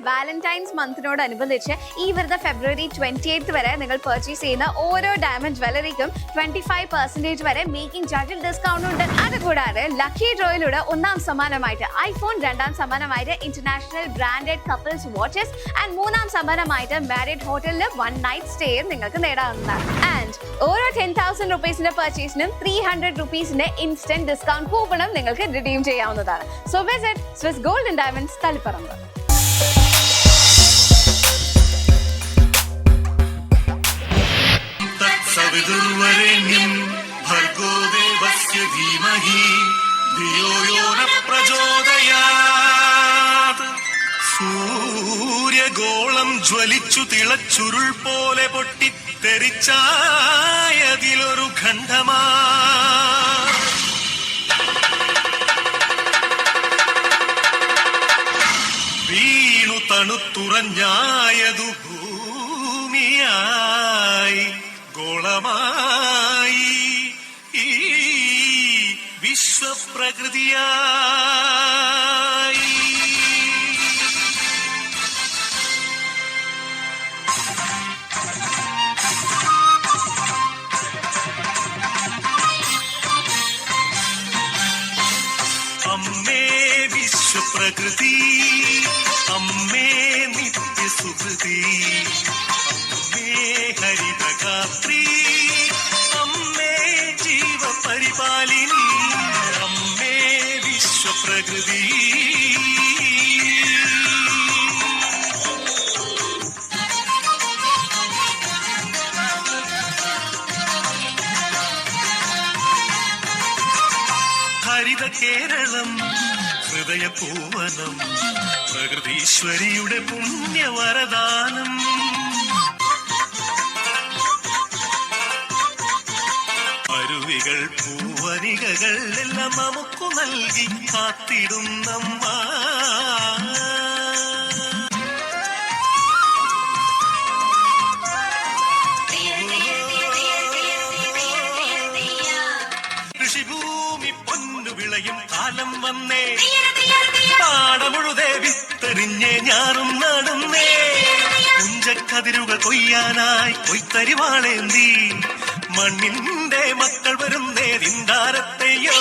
Valentine's മന്തിനോടനുബന്ധിച്ച് ഈ വരുന്ന ഫെബ്രുവരി 28 വരെ നിങ്ങൾ പർച്ചേസ് ചെയ്യുന്ന ഓരോ ഡയമണ്ട് ജ്വല്ലറിക്കും 25% വരെ മേക്കിംഗ് ചാർജിൽ ഡിസ്കൗണ്ട് ഉണ്ട്. അതുകൂടാതെ ലക്കി ഡ്രോയിലൂടെ ഒന്നാം സമ്മാനമായിട്ട് ഐഫോൺ, രണ്ടാം സമ്മാനമായിട്ട് international branded couples watches and മൂന്നാം സമ്മാനമായിട്ട് മാരിഡ് ഹോട്ടലിൽ 1 നൈറ്റ് സ്റ്റേ നിങ്ങൾക്ക് നേടാവുന്നതാണ്. ആൻഡ് ഓരോ 10,000 റുപ്പീസിന്റെ പർച്ചേസിനും 300 റുപ്പീസിന്റെ ഇൻസ്റ്റന്റ് ഡിസ്കൗണ്ട് കൂപ്പണും നിങ്ങൾക്ക് റിഡീം ചെയ്യാവുന്നതാണ്. So visit Swiss gold and diamonds Taliparamba. സവിതുർവരേണ്യം ഭർഗോ ദേവസ്യ ധീമഹി ധിയോ യോ ന പ്രചോദയാത്. സൂര്യഗോളം ജ്വലിച്ചു തിളച്ചുരുൾ പോലെ പൊട്ടിത്തെറിച്ചായതിലൊരു ഖണ്ഡമാ വീണു തണുത്തുറഞ്ഞായതു ഭൂമിയായി ഗോളമായി ഈ വിശ്വപ്രകൃതിയായി. അമ്മേ വിശ്വപ്രകൃതി, അമ്മേ നിത്യസുഹൃതി, അമ്മേ ഹരിതഗാത്രി, അമ്മേ ജീവപരിപാലിനി, അമ്മേ വിശ്വപ്രകൃതി. ഹരിത കേരളം ഹൃദയപൂവനം, പ്രകൃതീശ്വരിയുടെ പുണ്യവരദാനം. അരുവികൾ പൂവനികകൾ എല്ലാം നമുക്കു നൽകി കാത്തിടുന്നമ്മ. കൃഷിഭൂമി പൊന്നു വിളയും കാലം വന്നേ, പാടമുഴുതേ വിത്തെറിഞ്ഞേ ഞാറും നടുന്നേ. കുഞ്ചക്കതിരുകൾ കൊയ്യാനായി കൊയ്ത്തരിവാളേന്തി മണ്ണിന്റെ മക്കൾ വരുന്നേ ദിന്താരത്തെയോ.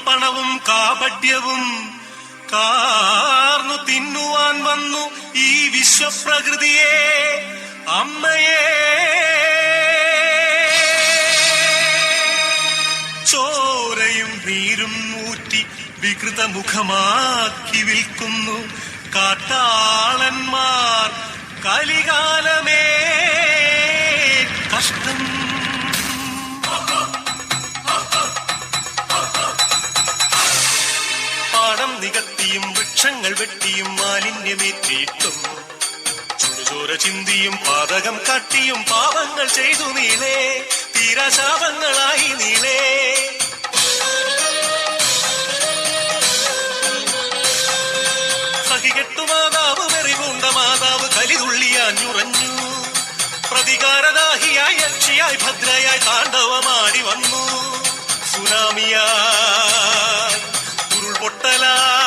പണവും കാപട്യവും കാർന്നു തിന്നുവാൻ വന്നു ഈ വിശ്വപ്രകൃതിയെ, അമ്മയെ. ചോരയും നീരും ഊറ്റി വികൃതമുഖമാക്കി വിൽക്കുന്നു കാട്ടാളന്മാർ. കലികാലമേ കഷ്ടം. നികത്തിയും വൃക്ഷങ്ങൾ വെട്ടിയും മാലിന്യമേറ്റിയിട്ടും ചുടുചോര ചിന്തിയും പാതകം കാട്ടിയും പാപങ്ങൾ ചെയ്തു നീളേ, തീരാശാപങ്ങളായി നീളേ. സഹികെട്ടു മാതാവ് വെറിപൂണ്ട മാതാവ് കലിതുള്ളിയാഞ്ഞുറഞ്ഞു. പ്രതികാരദാഹിയായി യക്ഷിയായി ഭദ്രയായി താണ്ഡവമാടി വന്നു. സുനാമിയായി ഉരുൾപൊട്ടലായി